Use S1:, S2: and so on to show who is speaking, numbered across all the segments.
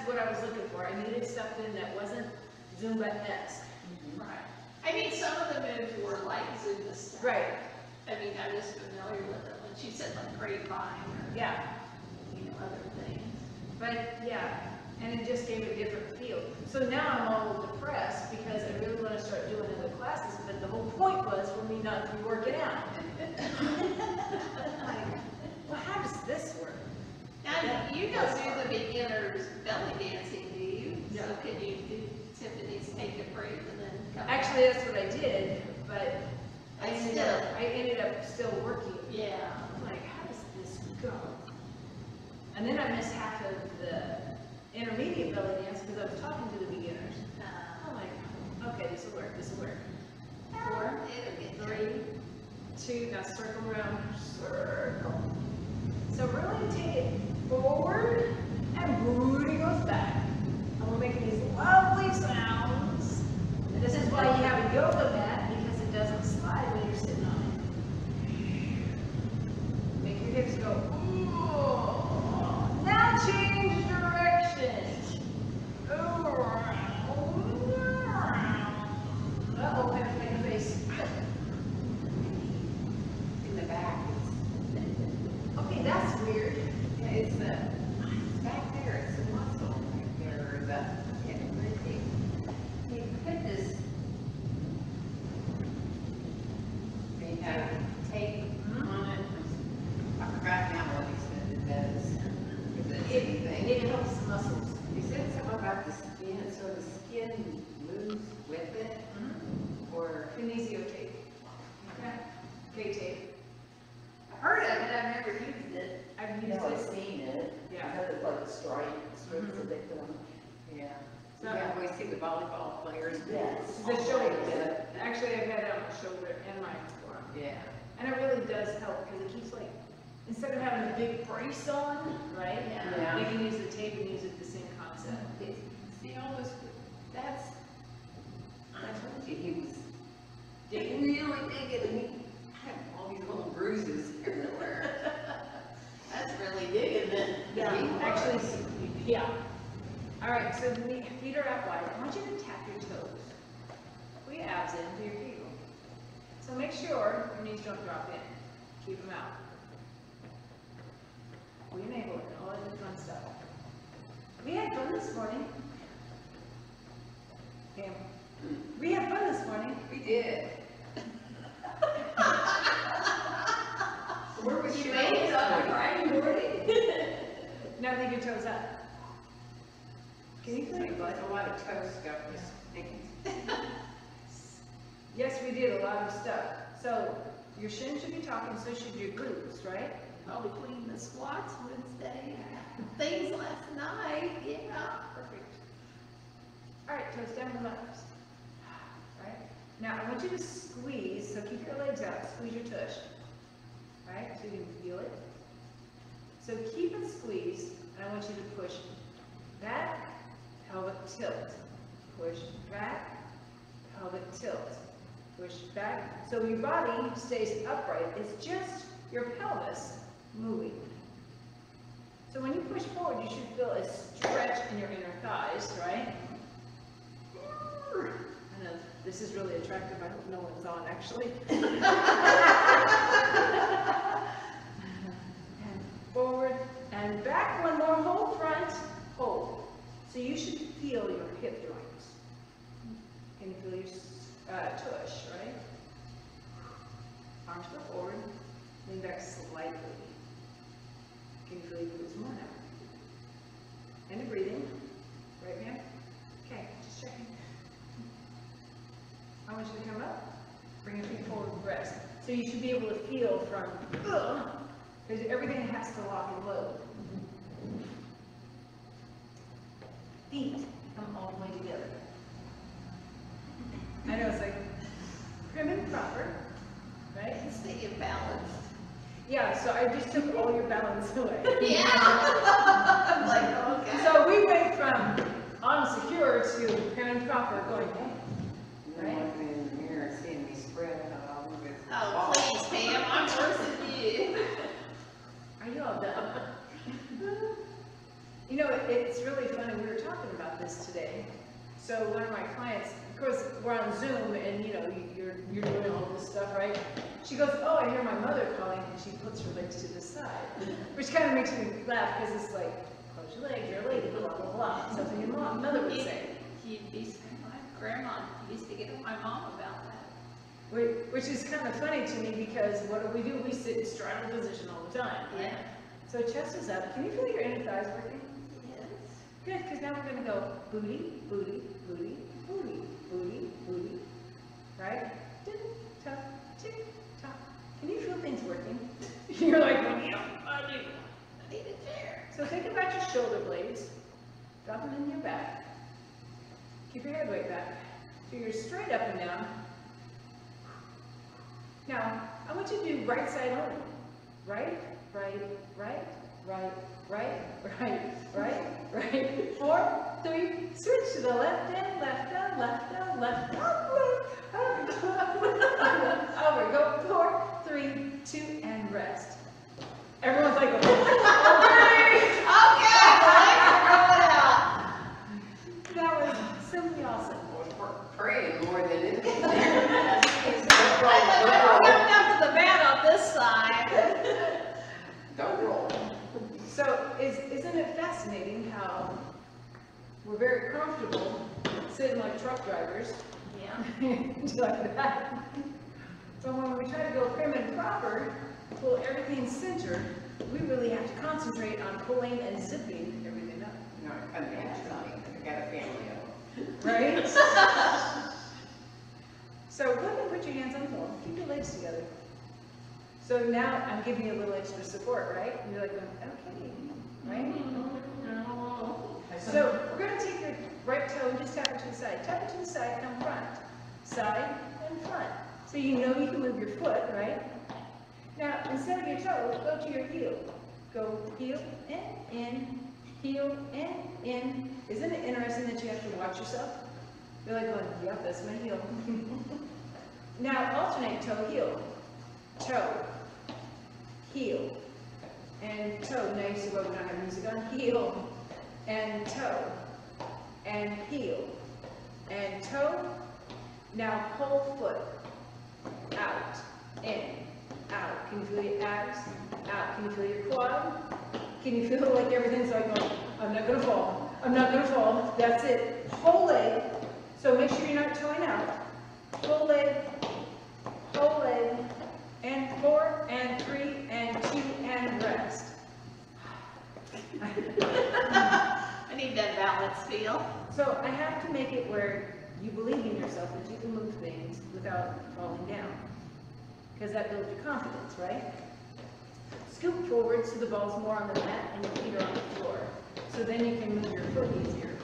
S1: what I was looking for. I needed something that wasn't Zumba-esque.
S2: Right. I mean, some of the moves were like Zumba stuff.
S1: Right.
S2: I mean, I was familiar with it when she said like grapevine or,
S1: Yeah.
S2: you know, other things.
S1: But yeah, and it just gave it a different feel. So now I'm all depressed because I really want to start doing other classes, but the whole point was for me not to be working out. Like, well, how does this work?
S2: And you don't do the beginner's belly dancing, do you?
S1: Yeah.
S2: So can you do Tiffany's take a break and then come back?
S1: Actually, that's what I did, but I
S2: But
S1: ended up still working.
S2: Yeah.
S1: I'm like, how does this go? And then I missed half of the intermediate belly dance because I was talking to the beginners. I'm like, okay, this will work, this will work. 4,
S2: It'll get
S1: 3, 2, now circle around, circle. So we're going to take it forward and booty goes back. And we're making these lovely sounds. And this is why you have a yoga mat, because it doesn't slide when you're sitting on it. Make your hips go, ooh. Now change direction. Uh-oh, I have to make a face.
S3: In the back,
S1: Okay, that's weird.
S3: it's back there, it's a muscle right there, you put this, they have tape on it, I forgot now what he said it does. Is it anything?
S1: It helps the muscles.
S3: He said something about the skin, so the skin moves with it, or,
S1: Kinesio tape.
S2: Okay.
S1: K-tape.
S2: I've heard of it, I've never used it.
S1: I've
S3: you
S1: used
S3: know,
S1: it.
S3: I've seen it.
S1: Yeah.
S3: Because it's like a stripe, strips that they put on. Yeah.
S1: So-
S3: Yeah, we see the volleyball players.
S1: Yes, the shoulder. Actually, I've had it on my shoulder and my forearm.
S3: Yeah.
S1: And it really does help because it keeps like, instead of having a big brace on, right?
S3: Yeah.
S1: They can use the tape and use it the same concept.
S3: See, all this, that's, I told you, he was really digging, and he had all these little bruises everywhere.
S2: That's really digging it.
S1: Actually, yeah. All right, so the feet are out wide. I want you to tap your toes. Pull your abs in, do your heel. So make sure your knees don't drop in. Keep them out. We enable it, all of the fun stuff. We had fun this morning. Cam, we had fun this morning.
S3: We did. Where was
S2: You
S3: she?
S2: made it on a Friday morning?
S1: Now leave your toes up. Can you feel your butt?
S3: A lot of toe stuff was sticking.
S1: Yes, we did a lot of stuff. So your shins should be talking, so should your glutes, right?
S2: Oh, between the squats Wednesday, things last night, yeah.
S1: Perfect. All right, toes down, relax. Right? Now I want you to squeeze, so keep your legs out, squeeze your tush. Right? So you can feel it. So keep it squeezed, and I want you to push back, pelvic tilt. Push back, pelvic tilt. Push back. So your body stays upright. It's just your pelvis moving. So when you push forward, you should feel a stretch in your inner thighs, right? I know this is really attractive. I hope no one's on, actually. And forward and back. One more. Hold front. Hold. So you should feel your hip joints. Can you feel your tush, right? Arms go forward. Lean back slightly. Can you feel your glutes more now? And the breathing. Right, ma'am? Okay, just checking. I want you to come up. Bring your feet forward and rest. So you should be able to feel from, because everything has to lock and load. Feet come all the way together. I know, it's like prim and proper, right?
S2: Stay imbalanced.
S1: Yeah, so I just took all your balance away.
S2: Yeah. I'm like, okay.
S1: So we went from unsecure to prim and proper going,
S3: Right? Looking in the mirror, seeing me spread out all over.
S2: Oh, please, Pam, I'm worse than you.
S1: are you all done? You know, it's really funny, we were talking about this today. So one of my clients, of course, we're on Zoom and you know, you're doing all this stuff, right? She goes, oh, I hear my mother calling, and she puts her legs to the side. Which kind of makes me laugh, because it's like, close your legs, you're a lady, blah, blah, blah. Something your mother would say.
S2: You'd be saying, my grandma used to get on my mom about that.
S1: Which is kind of funny to me, because what do? We sit in straddle position all the time.
S2: Yeah.
S1: So chest is up. Can you feel your inner thighs working?
S2: Yes.
S1: Good, because now we're going to go booty, booty, booty, booty, booty, booty. Right? Tick, tock, tick, tock. Can you feel things working? You're like, yeah, I do.
S2: I need a chair.
S1: So think about your shoulder blades. Drop them in your back. Keep your head weight back. So you're straight up and down. Now, I want you to do right side only. Right, right, right, right, right, right, right, right. 4, 3, switch to the left hand, left down, left down, left down, over. Go 4, 3, 2, and rest. Everyone's like, okay. That was simply awesome.
S3: We're praying more than anything.
S2: I don't have enough of the mat on this side.
S3: Don't roll.
S1: So, isn't it fascinating how we're very comfortable sitting like truck drivers,
S2: Yeah.
S1: like that. But when we try to go prim and proper, pull everything centered, we really have to concentrate on pulling and zipping everything up.
S3: No, imagine, I got a family of them.
S1: Right? So go ahead and put your hands on the floor. Keep your legs together. So now I'm giving you a little extra support, right? And you're like, okay, right? So we're going to take your right toe and just tap it to the side. Tap it to the side, come front. Side and front. So you know you can move your foot, right? Now, instead of your toe, go to your heel. Go heel and in, heel and in. Isn't it interesting that you have to watch yourself? You're like going, yep, that's my heel. Now, alternate toe, heel. Toe, heel, and toe. Now you see why we don't have music on. Heel, and toe, and heel, and toe. Now, whole foot. Out, in, out. Can you feel your abs? Out. Can you feel your quad? Can you feel like everything's like, going, I'm not going to fall. I'm not going to fall. That's it. Whole leg. So make sure you're not toeing out. Whole leg, and 4, and 3, and 2, and rest.
S2: I need that balance feel.
S1: So I have to make it where you believe in yourself that you can move things without falling down. Because that builds your confidence, right? Scoop forward so the ball's more on the mat and your feet are on the floor. So then you can move your foot easier.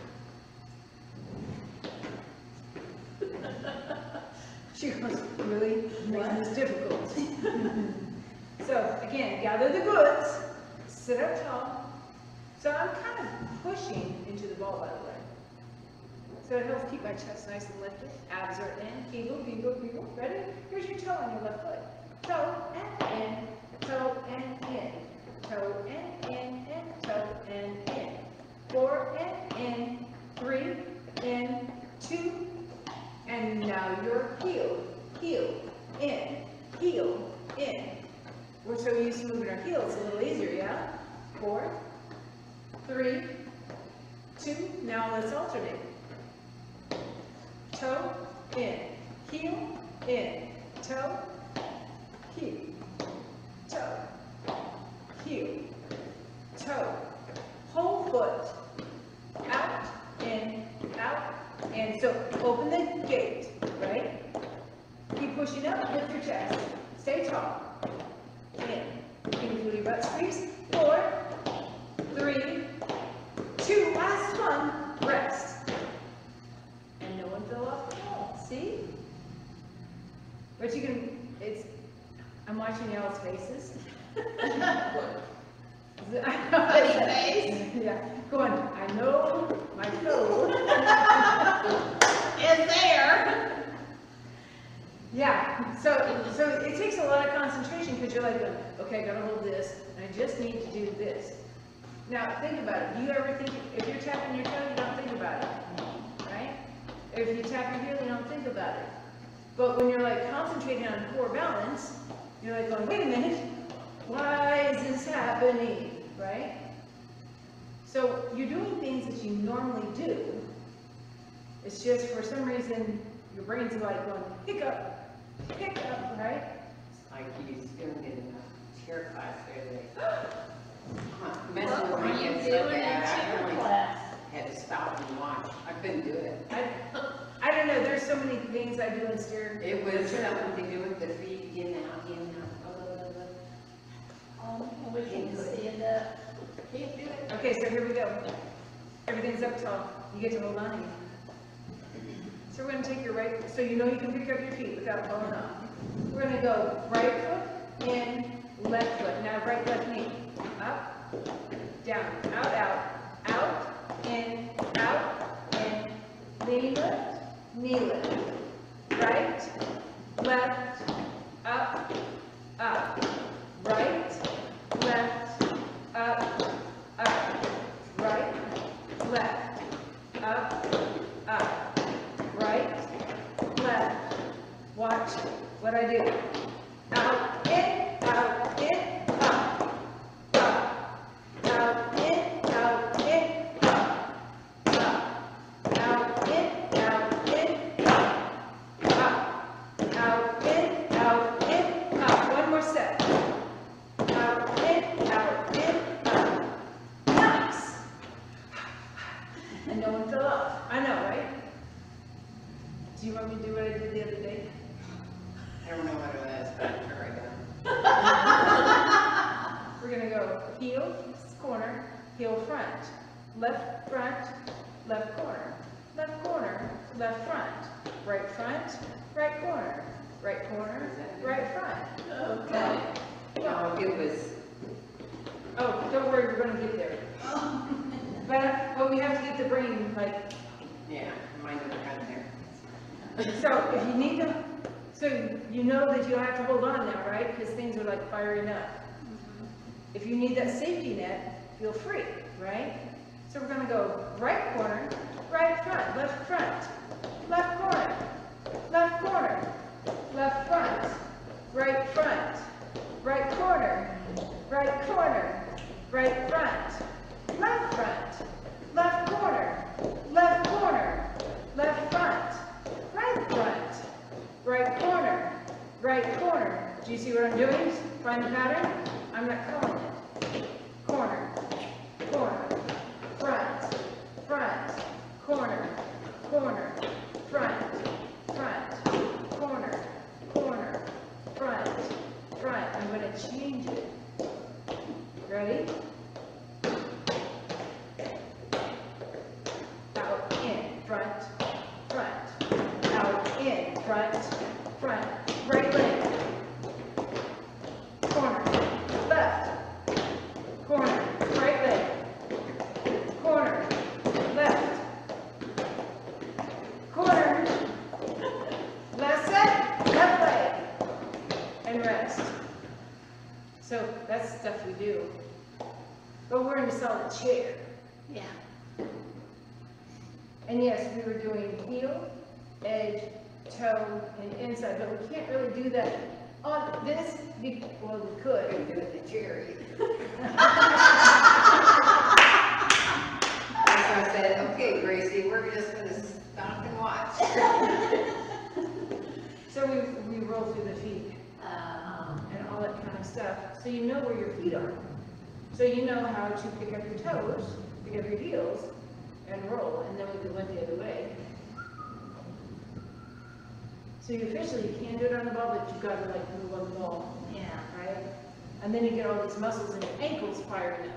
S1: She goes, really? Making this difficult. So again, gather the goods, sit up tall. So I'm kind of pushing into the ball, by the way. So it helps keep my chest nice and lifted. Abs are in. Kegel, kegel, kegel. Ready? Here's your toe on your left foot. Toe and in. Toe and in. Toe and in. And toe and in. 4 and in. 3 in. 2. And now your heel. Heel. In. Heel. In. We're so used to moving our heels a little easier, yeah? 4, 3, 2. Now let's alternate. Toe, in, heel, in, toe, heel, toe, heel, toe, whole foot, out, in, out, and so open the gate, right? Keep pushing up, lift your chest, stay tall, in, can you feel your butt squeeze? 4, 3, 2, last one, rest. And no one fell off the wall, see? But you can, I'm watching y'all's faces.
S2: Funny face.
S1: Yeah, going, I know my toe.
S2: Is there.
S1: Yeah, so it takes a lot of concentration because you're like, okay, I gotta hold this, and I just need to do this. Now, think about it. Do you ever think, if you're tapping your toe, you don't think about it, right? If you tap your heel, you don't think about it. But when you're like concentrating on core balance, you're like going, wait a minute, why is this happening, right? So you're doing things that you normally do. It's just for some reason, your brain's like going, hiccup, hiccup, right?
S3: Like he's doing in a chair class the other day. Messing
S2: What
S3: with
S2: were
S3: my
S2: you
S3: head so
S2: doing in
S3: bad, I
S2: cheer
S3: really
S2: class?
S3: had to stop and watch. I couldn't do it.
S1: I don't know, there's so many things I do in stair.
S3: It was something to do with the feet, in, out, blah, blah, blah, blah.
S2: Oh, we can stand up. Can't do it.
S1: Okay, so here we go. Everything's up tall. You get to hold on again. So we're gonna take your right, so you know you can pick up your feet without falling off. We're gonna go right foot in, left foot. Now right, left knee. Up, down, out, in, knee lift, right, left, up, right, left, up, right, left, up, right, left. Watch what I do. Out, in, up, out, in, out, in, up, out, in, up. One more step. Out, in, up. Nice. And no one fell off. I know, right? Do you want me to do what I did the other day?
S3: I don't know what it was, but I'm sure I done.
S1: We're gonna go heel, corner, heel front, left corner, left corner, left front, right corner, right front.
S2: Okay.
S3: No, it was,
S1: Oh, don't worry, we're gonna get there. But we have to get the brain, like,
S3: yeah, mine never got there.
S1: so if you need to, so you know that you have to hold on now, right? Because things are like firing up. If you need that safety net, feel free, right? So we're gonna go right corner, right front, left corner, left front, right corner, right corner, right front, left front, left corner, right front, left front, right corner. Do you see what I'm doing? Find the pattern? I'm not calling it. Corner, front, corner, front, front. I'm going to change it. Ready? Out, in, front, out, in, front, right leg, corner, left, corner, right leg, corner, left, corner, left set, left leg, and rest. So that's stuff we do. But we're in a solid chair.
S2: Yeah.
S1: And yes, we were doing heel, edge, toe, and inside, but we can't really do that on this, well, we could.
S3: Couldn't do it the chair either. So I said, okay, Gracie, we're just gonna stop and watch.
S1: So we roll through the feet and all that kind of stuff, so you know where your feet are. So you know how to pick up your toes, pick up your heels, and roll, and then we went the other way. So you officially, you can't do it on the ball, but you've got to like move on the ball.
S2: Yeah.
S1: Right? And then you get all these muscles in your ankles firing up.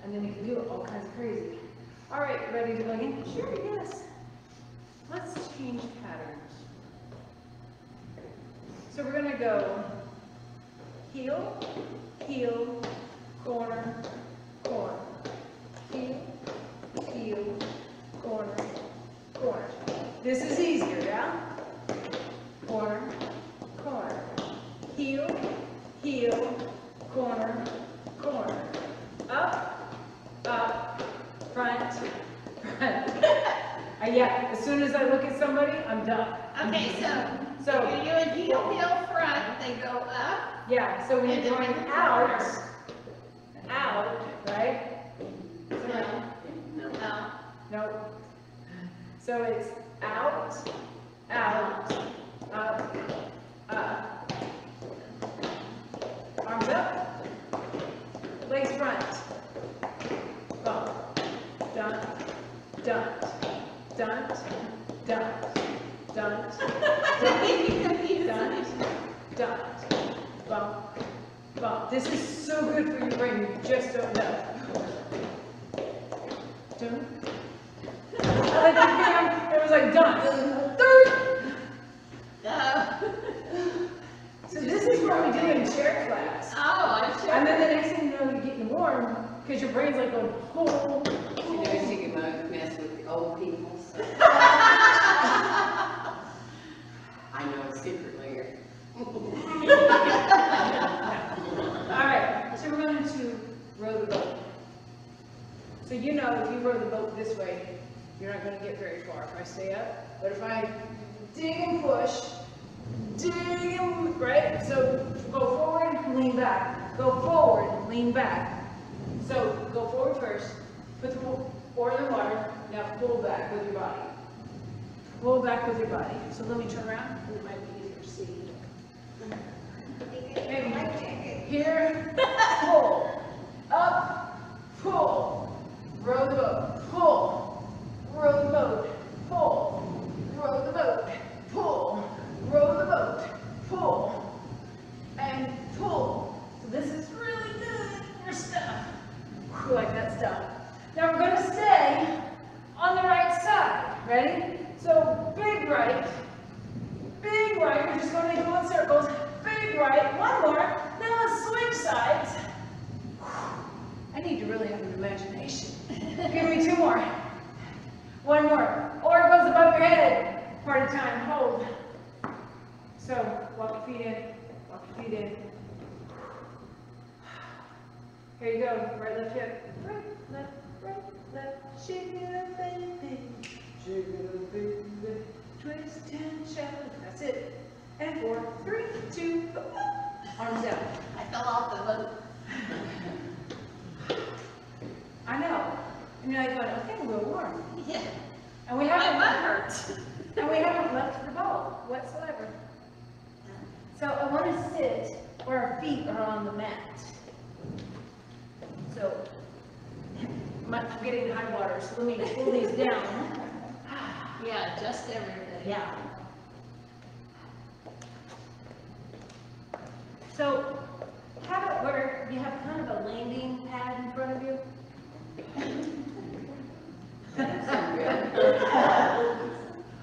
S1: And then you can do all kinds of crazy. All right, ready to go again? Sure, yes. Let's change patterns. So we're gonna go heel, corner, heel, corner. This is easier, yeah? Corner, heel, corner, up, front, front. Yeah, as soon as I look at somebody, I'm done.
S2: Okay,
S1: So,
S2: you're doing heel front, they go up,
S1: yeah, so when
S2: and
S1: you're
S2: then
S1: going
S2: we
S1: out,
S2: out.
S1: right?
S2: No,
S1: Nope. So it's out, up, up. Arms up, legs front. Bump, dun, dun, dun, dun, dun, dun, dun, bump, bump. This is so good for your brain, you just don't know. Dun. I like the video, it was like dun, third. So this is what we do in chair class.
S2: oh, I'm sure.
S1: And then the next thing you know, you're getting warm, because your brain's like going, oh.
S3: You know, she can mess with the old people, so. I know secretly.
S1: All right, so we're going to row the boat. So you know, if you row the boat this way, you're not going to get very far if I stay up. But if I dig and push, dig and, right? So go forward, lean back. Go forward, lean back. So go forward first, put the oar in the water, now pull back with your body. Pull back with your body. So let me turn around, it might be easier to see. Maybe here, pull, up, pull, row the boat, pull, row the boat, pull, row the boat, pull, row the boat, pull, and pull. So this is really good for stuff. We like that stuff. Now we're going to stay on the right side. Ready? So big right, we're just going to go in circles. Big right, one more. Now let's switch sides. I need to really have an imagination. Give me two more. One more. Or it goes above your head. Part of time. Hold. So walk your feet in. Walk your feet in. Here you go. Right, left hip. Right, left, shake it up, baby. Shake it up, baby. Twist and shout. That's it. And 4, 3, 2, arms out.
S2: I fell off the boat.
S1: I know. And you're like going, okay, we're warm.
S2: Yeah.
S1: And we
S2: My
S1: haven't
S2: butt hurts.
S1: and we haven't left the boat whatsoever. So I want to sit where our feet are on the mat. So I'm getting high water, so let me pull these down.
S2: Yeah, just everything.
S1: Yeah. So have it where you have kind of a landing pad in front of you.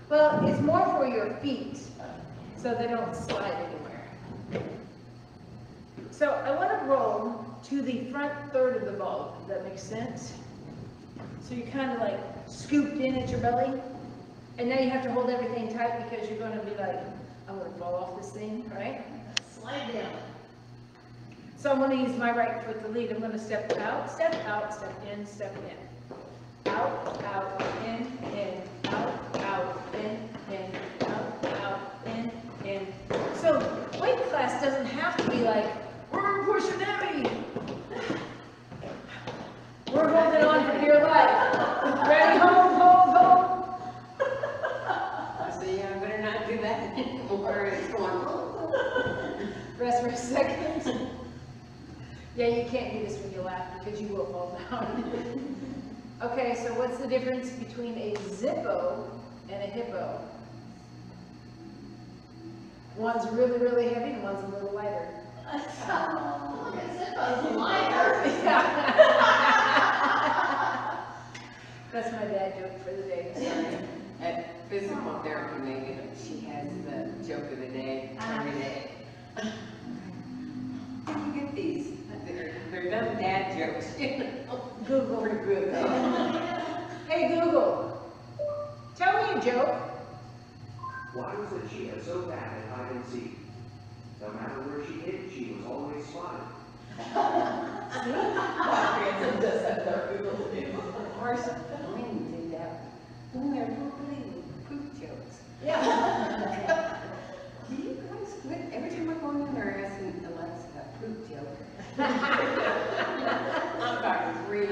S1: Well, it's more for your feet, so they don't slide anywhere. So I want to roll to the front third of the ball, if that makes sense. So you kind of like scooped in at your belly, and now you have to hold everything tight because you're going to be like, I'm going to fall off this thing, right?
S2: Slide down.
S1: So I'm going to use my right foot to lead. I'm going to step out, step in, step in. Out, in, out, in, in. So weight class doesn't have to be like, we're going to push an Emmy. We're holding on for dear life. Ready, hold.
S3: I say, yeah, I better not do that anymore. It's going,
S1: Rest for a second. Yeah, you can't do this when you laugh because you will fall down. Okay, so what's the difference between a Zippo and a Hippo? One's really, really heavy and one's a little lighter.
S2: Look at Zippo's lighter.
S1: That's my dad joke for the day. Sorry.
S3: at physical therapy meeting, she has the joke of the day every day. Where do you get these? They're dumb dad jokes, you know.
S1: Google.
S3: Pretty good though.
S1: Hey Google, tell me a joke.
S4: Why was Achia so bad at hide and seek? No matter where she hid, she was always spotted.
S3: Grandson does have their poodle too. Ours, Lynn did that. When they're little poop jokes.
S1: Yeah.
S3: Do you guys quit? Every time I go in there asking Alexa a poop joke. I'm about 3.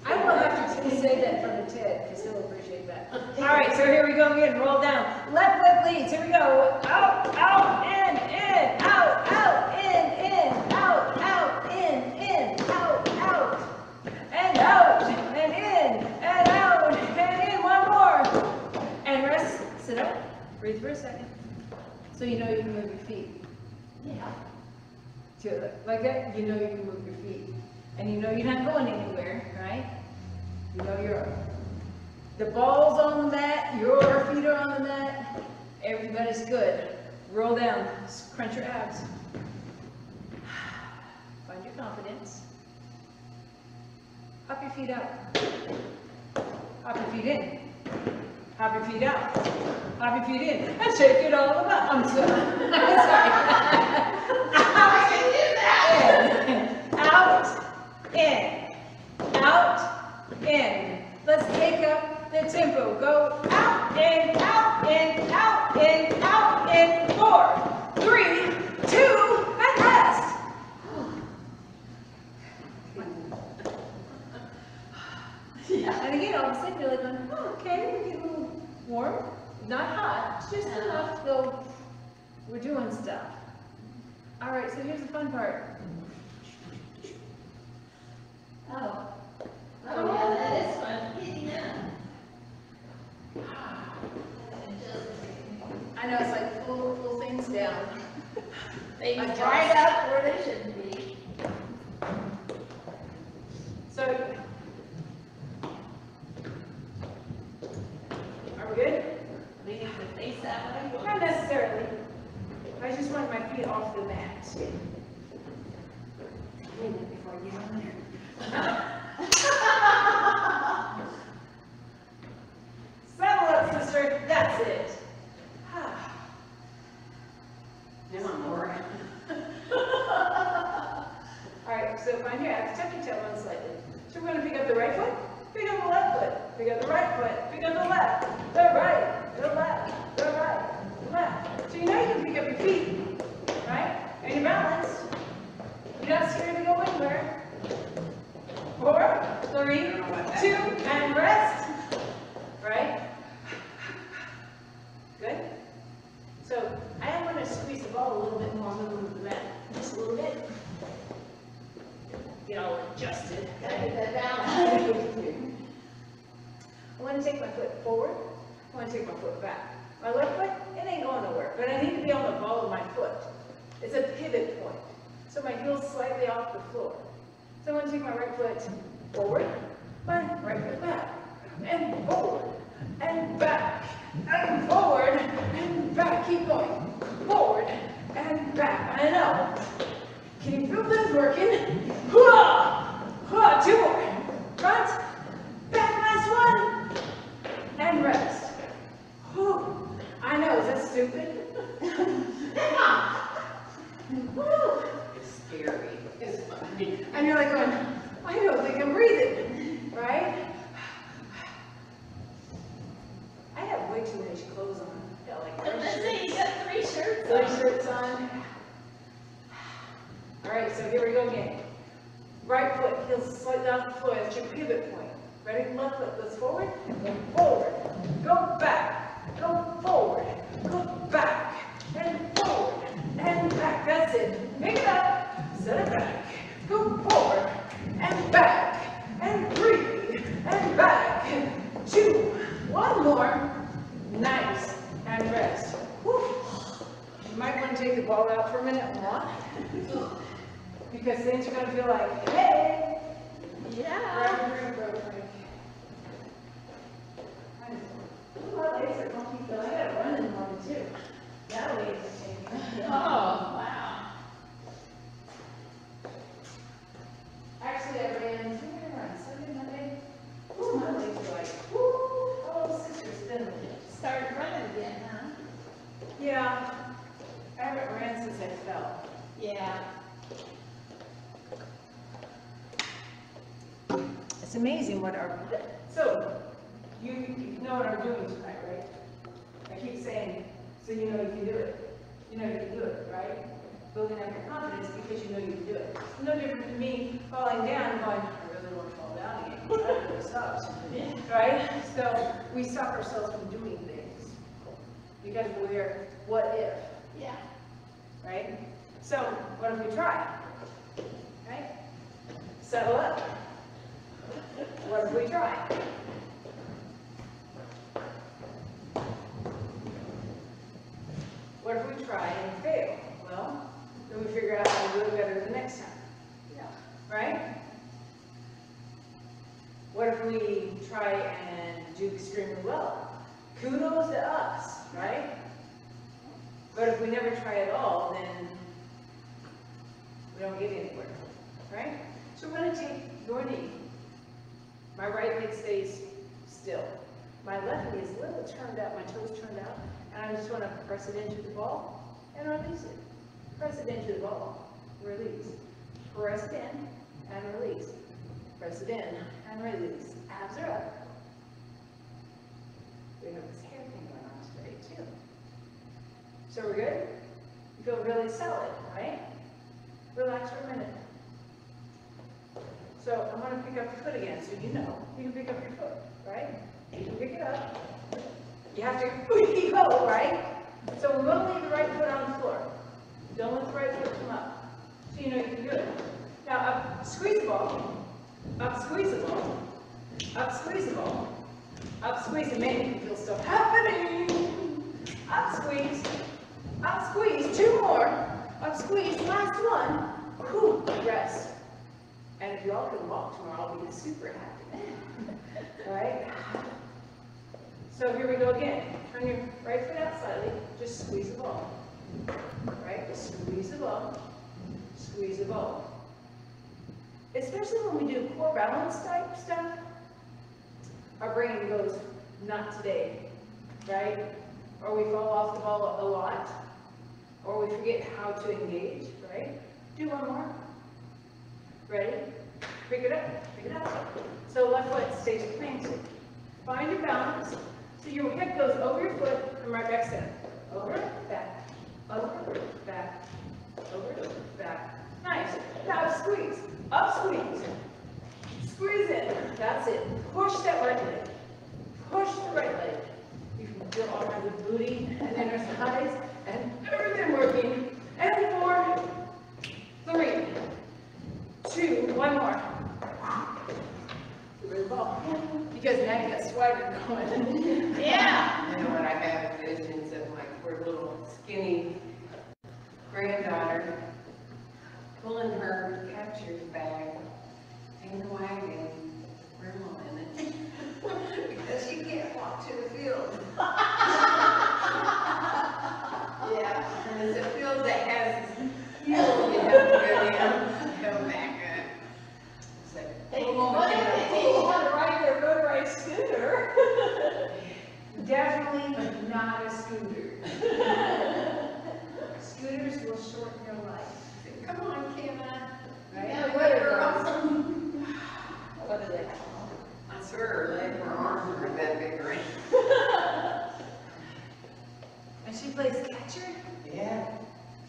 S1: I will have to say that from the Ted, because he'll appreciate that. All right, so here we go again, roll down. Left foot leads, here we go. Out, out, in, out, out, in, out, out, in, out, out, and out, and in, and out, and in, one more. And rest, sit up, breathe for a second. So you know you can move your feet.
S2: Yeah.
S1: To like that, you know you can move your feet. And you know you're not going anywhere, right? You know the ball's on the mat, your feet are on the mat, everybody's good. Roll down, crunch your abs. Find your confidence. Hop your feet out. Hop your feet in. Hop your feet out. Hop your feet in. And shake it all about. I'm sorry. I'm sorry.
S2: I can do that.
S1: Out, in, out, in. Let's take up the tempo. Go out, in, out, in, out, in, out, in. 4, 3, 2, and rest. And again, all of a sudden you're like, oh, okay, we're getting a little warm. Not hot, just enough to go, we're doing stuff. All right, so here's the fun part.
S2: Oh. Oh, yeah, that is fun. Getting up.
S1: I know, it's like pull things down.
S2: They
S1: Adjust.
S2: right up where they should be.
S1: So, are we good?
S2: Leaning the face that way.
S1: Not necessarily. I just want my feet off the mat. Wait a minute before I get on there. Settle up, sister. That's it.
S3: Now I'm bored.
S1: All right, so find your abs, tuck your tailbone slightly. So we're going to pick up the right foot, pick up the left foot, pick up the right foot, pick up the left, the right, the left, the right, the left. So you know you can pick up your feet, right? And you're balanced. You're not scared to go anywhere. 4, 3, 2, and rest. Right? Good? So I am going to squeeze the ball a little bit more on the move the mat. Just a little bit. Get all adjusted.
S2: Gotta get that balance.
S1: I want to take my foot forward. I want to take my foot back. My left foot, it ain't going nowhere, but I need to be on the ball of my foot. It's a pivot point. So my heel's slightly off the floor. So I want to take my right foot forward, my right foot back, and forward, and back, and forward, and back. Keep going. Forward, and back. I know. Can you feel this working? Hoo-ah! Hoo-ah! 2 more. Front, back, last one, and rest. Whew. I know, is that stupid? Woo.
S3: It's scary. It's funny.
S1: And you're like going, I don't think I'm breathing, right? I have way too many clothes on. I got like
S2: Let's
S1: 3
S2: see, you
S1: shirts.
S2: got 3 shirts
S1: 3
S2: on.
S1: shirts on. All right, so here we go again. Right foot, heels slightly off the floor. That's your pivot point. Ready? Left foot goes forward, go forward, go back, go forward, go back, and forward, and back. That's it. Pick it up, set it back, go forward, and back, and breathe, and back. 2, 1 more. Nice, and rest. Whew. You might want to take the ball out for a minute and walk. Because things are going to feel like, hey,
S2: Yeah.
S1: My legs are funky, but I gotta run in the morning too. That way it's changing.
S2: Oh, wow.
S1: Actually, I ran, when did I run? Sunday, Monday? Ooh, my legs are like, whoo, oh, sister's spinning.
S2: Started running again, huh?
S1: Yeah, I haven't ran since I fell.
S2: Yeah.
S1: amazing what our, so, you know what I'm doing tonight, right? I keep saying, so you know you can do it. You know you can do it, right? Building up your confidence because you know you can do it. It's no different than me falling down and going, I really want to fall down again. That really sucks. Right? So we stop ourselves from doing things because we're, what if?
S2: Yeah.
S1: Right? So what if we try? Right? Settle up. What if we try? What if we try and fail? Well, then we figure out how to do it better the next time.
S2: Yeah.
S1: Right? What if we try and do extremely well? Kudos to us, right? But if we never try at all, then we don't get anywhere, right? So we're going to take your knee. My right leg stays still. My left knee is a little turned out, my toes turned out, and I just want to press it into the ball and release it. Press it into the ball, release. Press it in and release. Press it in and release. Abs are up. We have this hair thing going on today too. So we're good? You feel really solid, right? Relax for a minute. So I'm going to pick up your foot again, so you know you can pick up your foot, right? You can pick it up. You have to go, right? So we won't leave the right foot on the floor. Don't let the right foot come up. So you know you can do it. Now up, squeeze the ball. Up, squeeze the ball. Up, squeeze the ball. Up, squeeze, and maybe you can feel stuff happening. Up, squeeze. Up, squeeze. Two more. Up, squeeze. Last one. Whew, rest. And if you all can walk tomorrow, I'll be super happy. All right? So here we go again. Turn your right foot out slightly. Just squeeze the ball. Right? Just squeeze the ball. Squeeze the ball. Especially when we do core balance type stuff, our brain goes, not today. Right? Or we fall off the ball a lot. Or we forget how to engage. Right? Do one more. Ready? Pick it up, pick it up. So left foot stays planted. Find your balance. So your head goes over your foot and right back center. Over, back, over, back, over, back. Nice. Now up, squeeze. Up, squeeze. Squeeze in. That's it. Push that right leg. Push the right leg. You can feel all kinds of booty and inner thighs and everything working. And 4, 3, 2, one more. Give it the ball. Because now you got swagger going.
S2: Yeah.
S3: You know what, I have visions of my poor little skinny granddaughter pulling her catcher's bag and wagon, grandma in it, because she can't walk to the field. Yeah, and it's a field that has hills you have to go down, go back up. It's like, pull on
S2: What
S3: the
S2: if
S3: field.
S2: people want to ride their motorized scooter?
S1: Definitely not a scooter. Scooters will shorten your life.
S3: Come on, Kenna.
S1: Right?
S2: Yeah,
S1: What are
S2: girl.
S1: those? What are they?
S3: I swear her leg, her arms are that big, right?
S1: And she plays catcher?
S3: Yeah.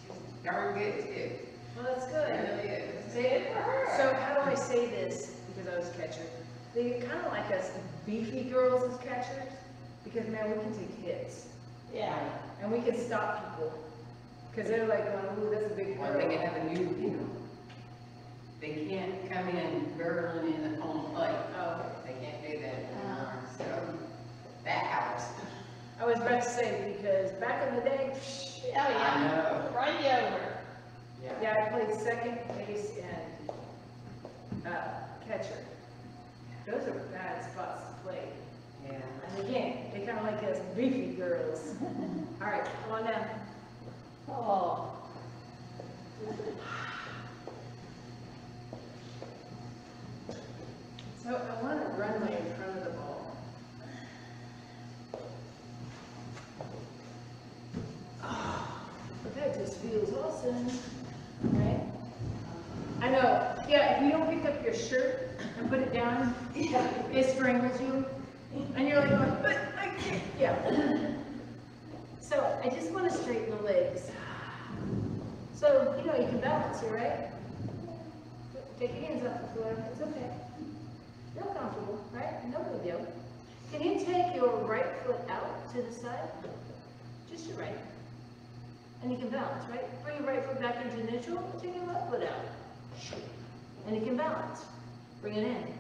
S3: She's darn good too.
S1: Well, that's
S3: It
S1: good.
S3: really is.
S2: Say it for her.
S1: So how do I say this? Because I was a catcher. They kind of like us beefy girls as catchers. Because, man, we can take hits.
S2: Yeah.
S1: And we can stop people. Because they're like, oh, that's a big
S3: Well,
S1: girl.
S3: they can have a new, they can't come in barreling in the home plate.
S1: Oh,
S3: They can't do that anymore, so that helps.
S1: I was about to say, because back in the day,
S2: Oh,
S3: I
S2: yeah.
S3: know.
S2: Run you over.
S1: yeah, I played second base and catcher. Those are bad spots to play.
S3: Yeah.
S1: And again, they kind of like us beefy girls. All right, come on down.
S2: Oh.
S1: So I want to run my in front of the ball. Oh, that just feels awesome, right? I know, yeah, if you don't pick up your shirt, and put it down, it strangles you, and you're like, but I can't, yeah. So I just want to straighten the legs. So, you know, you can balance here, right? Take your hands off the floor, it's okay. Feel comfortable, right? No big deal. Can you take your right foot out to the side? Just your right. And you can balance, right? Bring your right foot back into neutral, take your left foot out. And you can balance. Bring it in.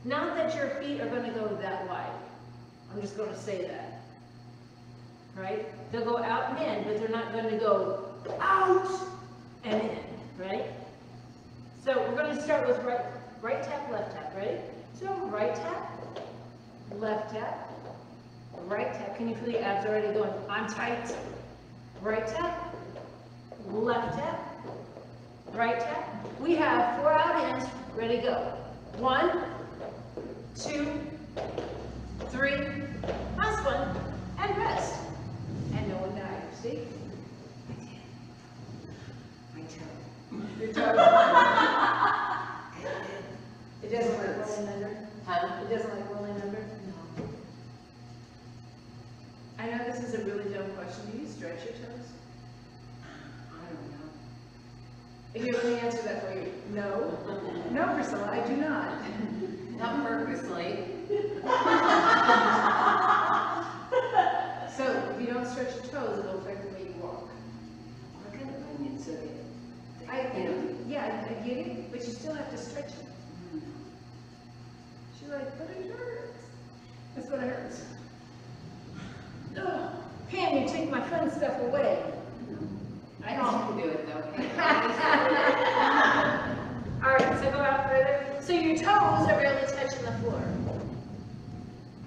S1: Not that your feet are going to go that wide. I'm just going to say that. Right? They'll go out and in, but they're not going to go out and in, right? So we're going to start with right tap, left tap, ready? So right tap, left tap, right tap. Can you feel the abs already going? I'm tight. Right tap, left tap, right tap. We have 4 out ins, ready, go. 1, 2, 3, last one, and rest. And no one died, see?
S3: My toe.
S1: Your toe. It doesn't like rolling under?
S3: Huh?
S1: It doesn't like rolling under?
S3: No.
S1: I know this is a really dumb question. Do you stretch your toes?
S3: I don't know.
S1: Here, let me answer that for you. No. No, Priscilla, I do not.
S3: Not purposely.
S1: So, if you don't stretch your toes, it'll affect the way you walk.
S3: I kind of find it so good.
S1: Yeah, I get it, but you still have to stretch it. She's like, but it hurts. That's what it hurts. Ugh. Pam, you take my fun stuff away.
S3: I know you can do it though.
S1: All right, so go out further. So your toes are barely touching the floor.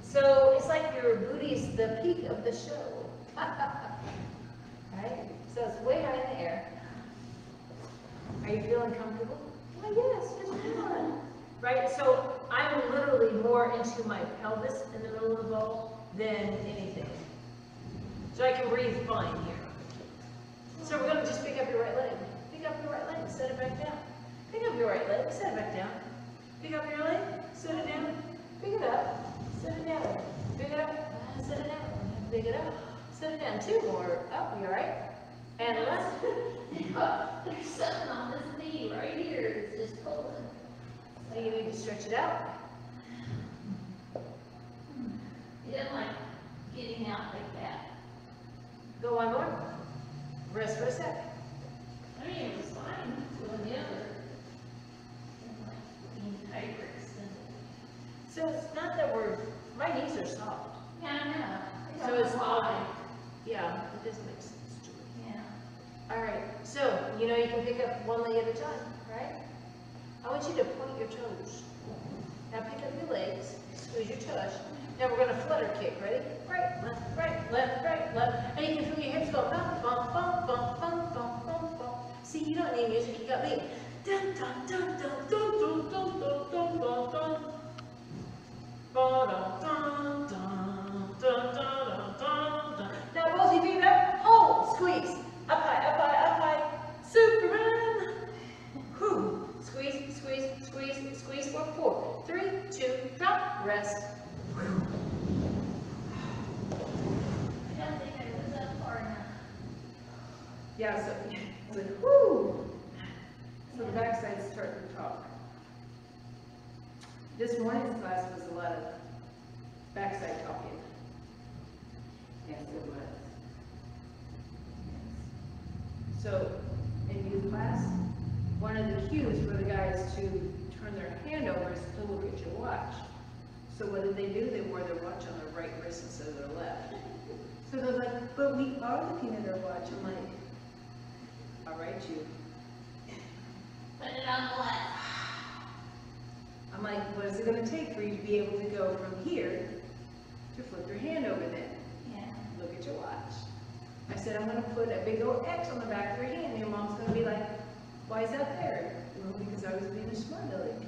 S1: So it's like your booty's the peak of the show. Right? So it's way high in the air. Are you feeling comfortable? Well, yes, just fun. Right? So I'm literally more into my pelvis in the middle of the ball than anything. So I can breathe fine here. So we're going to just pick up your right leg. Pick up your right leg, set it back down. Pick up your right leg, set it back down. Pick up your leg, set it down. Pick it up, set it down. Pick it up, set it down. Pick it up, set it down. 2 more. Up, you all right? And left.
S2: There's something on this knee right here, it's just pulling.
S1: So you need to stretch it out.
S2: It doesn't like getting out like that.
S1: Go one more. Rest for a sec.
S2: I mean, it was fine doing the other. Being tighter extended.
S1: So it's not that my knees are soft.
S2: Yeah, I know.
S1: So it's all,
S2: fine.
S1: yeah, it doesn't make sense to me.
S2: Yeah.
S1: All right, so, you know you can pick up one leg at a time, right? I want you to point your toes. Now pick up your legs, squeeze your tush. Now we're gonna flutter kick, ready? Right, left, right, left. And you can feel your hips go bump, bump, bump, bump, bump, bump, bump, bump. See, you don't need music, you got me. Dun, dun, dun, dun, dun, dun, dun, dun, dun, dun, dun. Ba-dum, dun, dun, dun, dun, dun, dun. Now both your feet up, hold, squeeze. Up high, up high, up high. Superman. Whew. Squeeze, squeeze, squeeze, squeeze for 4, 3, 2, drop, rest.
S2: I don't think I was that far enough.
S1: Yeah, so, whoo. So the backside's starting to talk. This morning's class was a lot of backside talking.
S3: Yes, it was.
S1: So, in youth class, one of the cues for the guys to turn their hand over is to look at your watch. So what did they do? They wore their watch on their right wrist instead of their left. So they're like, but we are looking at our watch. I'm like, all right, you.
S2: Put it on the left.
S1: I'm like, what is it going to take for you to be able to go from here to flip your hand over then?
S2: Yeah.
S1: Look at your watch. I said, I'm going to put a big old X on the back of your hand. And your mom's going to be like, why is that there? Well, because I was being a smart aleck.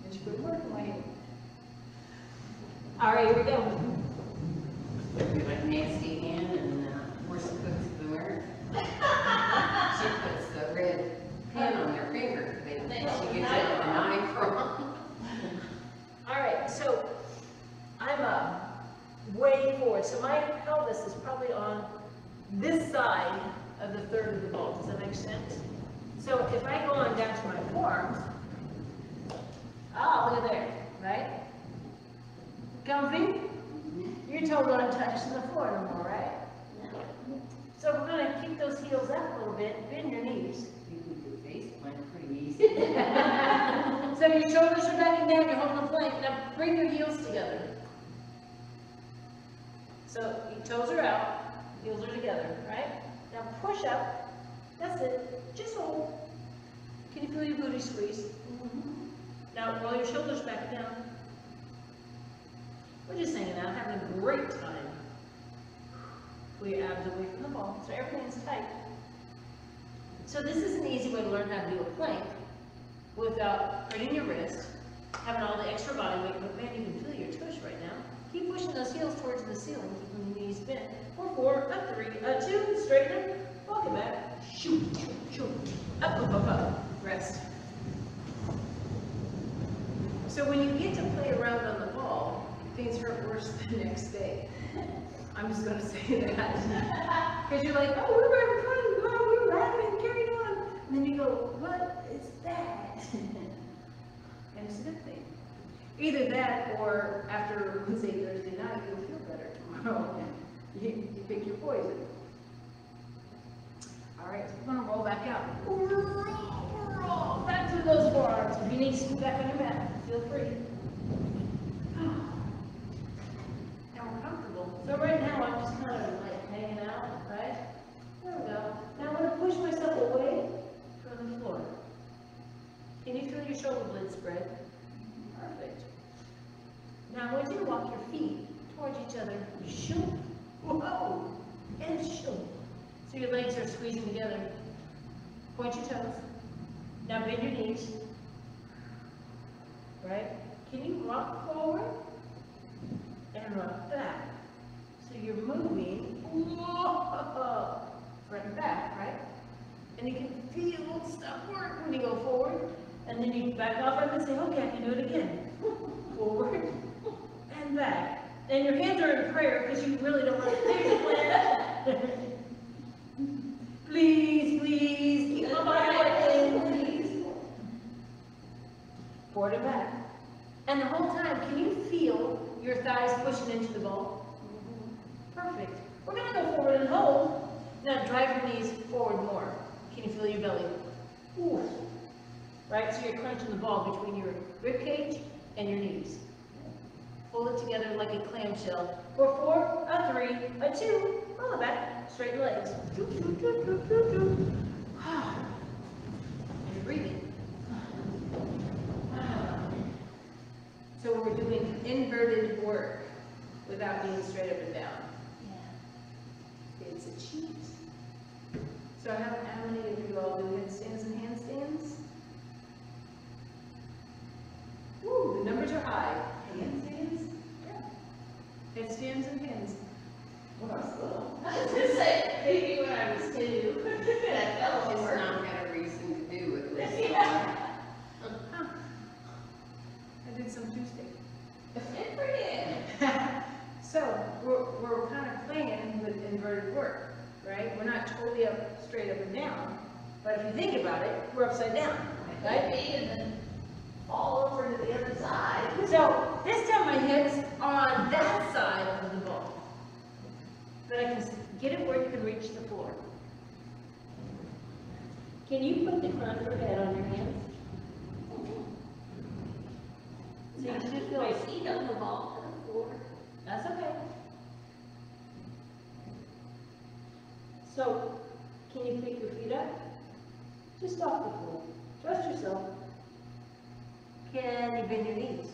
S1: And she put a mark on my hand. All right, here we go.
S3: We like nasty hand and horse puts the word. She puts the red pin on their finger. She gets it with a knife from.
S1: so my pelvis is probably on this side of the third of the ball. Does that make sense? So if I go on down to my forearms, look at there, right? Comfy? Your toes aren't touching the floor no more, right? So we're gonna keep those heels up a little bit, bend your knees.
S3: You can do face plank pretty easy.
S1: So your shoulders are back and down, you're holding the plank. Now bring your heels together. So your toes are out, heels are together, right? Now push up. That's it. Just hold. Can you feel your booty squeeze? Now roll your shoulders back down. We're just hanging out, having a great time. Pull your abs away from the ball, so everything's tight. So this is an easy way to learn how to do a plank without hurting your wrist, having all the extra body weight, but man, you can feel your tush right now. Keep pushing those heels towards the ceiling, keeping the knees bent. 4, 4, a 3, a 2, straighten up, walk it back, shoot, shoot, shoot, up, up, up, up, rest. So when you get to play around on the ball, things hurt worse the next day. I'm just going to say that. Because you're like, oh, we were having fun, wow, we were laughing and carrying on. And then you go, what is that? And it's a good thing. Either that or after Wednesday, Thursday night, you'll feel better tomorrow. You pick your poison. All right, so we're going to roll back out. Roll back through those forearms. If you need to scoot back on your mat, feel free. So right now, I'm just kind of like hanging out, right? There we go. Now I'm going to push myself away from the floor. Can you feel your shoulder blades spread? Perfect. Now I want you to walk your feet towards each other. Shoot. Whoa. And shoot. So your legs are squeezing together. Point your toes. Now bend your knees. Right? Can you rock forward? And rock back. So you're moving, whoa, front and back, right? And you can feel stuff work when you go forward, and then you back off and say, okay, I can do it again. Forward and back. And your hands are in prayer because you really don't want to take the Please, please, keep my body working. Forward and back. And the whole time, can you feel your thighs pushing into the ball? Perfect. We're going to go forward and hold. Now drive your knees forward more. Can you feel your belly? Ooh. Right, so you're crunching the ball between your rib cage and your knees. Pull it together like a clamshell. 4, 4, a 3, a 2. Roll it back. Straighten legs. And you're breathing. So we're doing inverted work without being straight up and down. It's a cheat. So how many of you all do headstands and handstands? Woo, the numbers are high. Handstands? Yeah. Headstands and hands.
S2: I was gonna say, maybe when I was 2, that fell
S3: It's
S2: over.
S3: not got a reason to do with this.
S1: I did some Tuesday.
S2: Good for you.
S1: So we're kind of playing with inverted work, right? We're not totally up, straight up and down, but if you think about it, we're upside down, right?
S2: And then fall over to the other side.
S1: So this time my hips are on that side of the ball, but I can get it where you can reach the floor. Can you put the front of your head on your hands? So you just feel
S2: My
S1: like,
S2: feet on the ball on the floor.
S1: that's okay. So, can you pick your feet up? Just off the floor. Trust yourself. Can you bend your knees?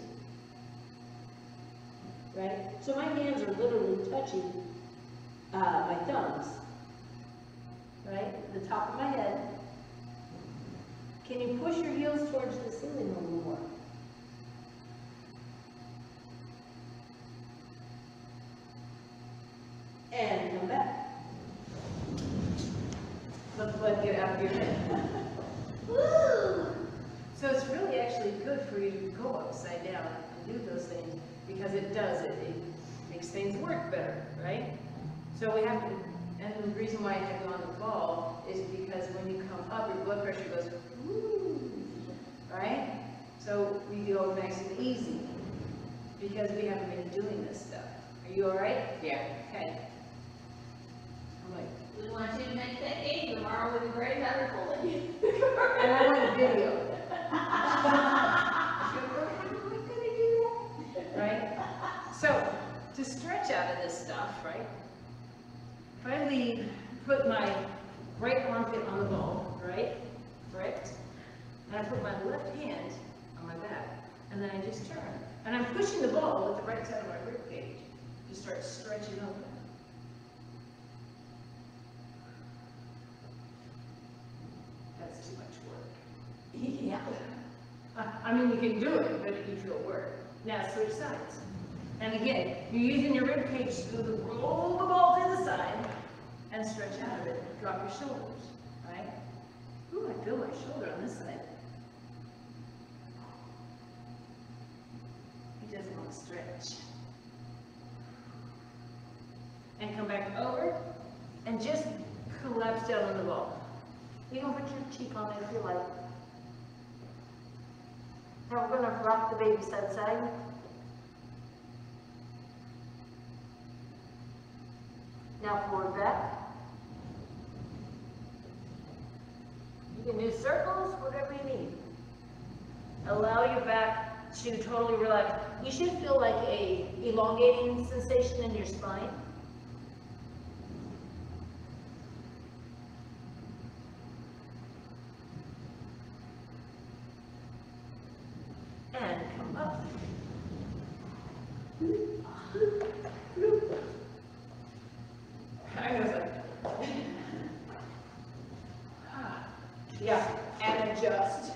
S1: Right? So my hands are literally touching my thumbs. Right? The top of my head. Can you push your heels towards the ceiling a little more? And come back. Let the blood get out of your head.
S2: Woo!
S1: So it's really actually good for you to go upside down and do those things because it does it. It makes makes things work better, right? So we have to, and the reason why you have to go on the ball is because when you come up, your blood pressure goes, woo, right? So we go nice and easy because we haven't been doing this stuff. Are you all right?
S3: Yeah.
S1: Okay. I'm like,
S2: We want you to make that game tomorrow with a great powder pulling you.
S1: and I want a video. How am I gonna do that? Right? So, to stretch out of this stuff, right? If I leave, put my right armpit on the ball, right? Correct? And I put my left hand on my back, and then I just turn. And I'm pushing the ball with the right side of my rib cage to start stretching open. That's too much work. Yeah. I mean, you can do it, but it needs real work. Now switch sides. And again, you're using your rib cage to roll the ball to the side and stretch out of it. Drop your shoulders, right? Ooh, I feel my shoulder on this side. He doesn't want to stretch. And come back over and just collapse down on the ball. You don't put your cheek on it if you like. Now we're going to rock the baby side to side. Now forward back. You can do circles, whatever you need. Allow your back to totally relax. You should feel like a elongating sensation in your spine. And come up. I was like, yeah, and adjust.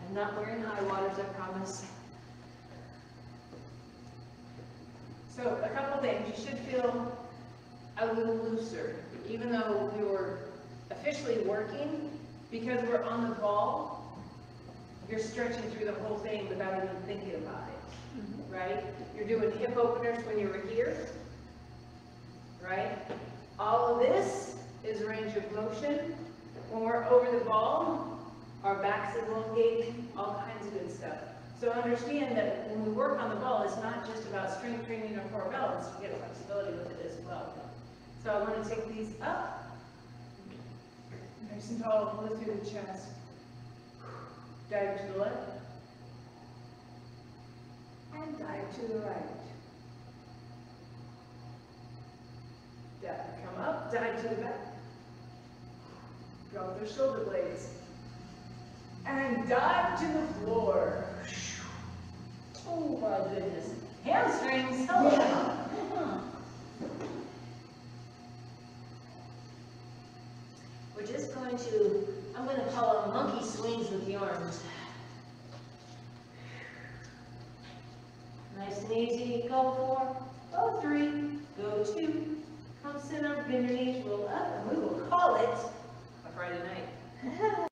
S1: I'm not wearing high waters, I promise. So a couple things, you should feel a little looser, even though we were officially working, because we're on the ball, you're stretching through the whole thing without even thinking about it, right? You're doing hip openers when you were here, right? All of this is range of motion. When we're over the ball, our backs elongate, all kinds of good stuff. So understand that when we work on the ball, it's not just about strength training or core balance, you get flexibility with it as well. So I want to take these up, nice and tall, lift through the chest, dive to the left, and dive to the right. Come up, dive to the back. Drop those shoulder blades. And dive to the floor. Oh my goodness. Hamstrings, hello. We're just going to, I'm going to call it monkey swings with the arms. Nice and easy. Go 4, go 3, go 2. Come center, bend your knees, roll up, and we will call it a Friday night.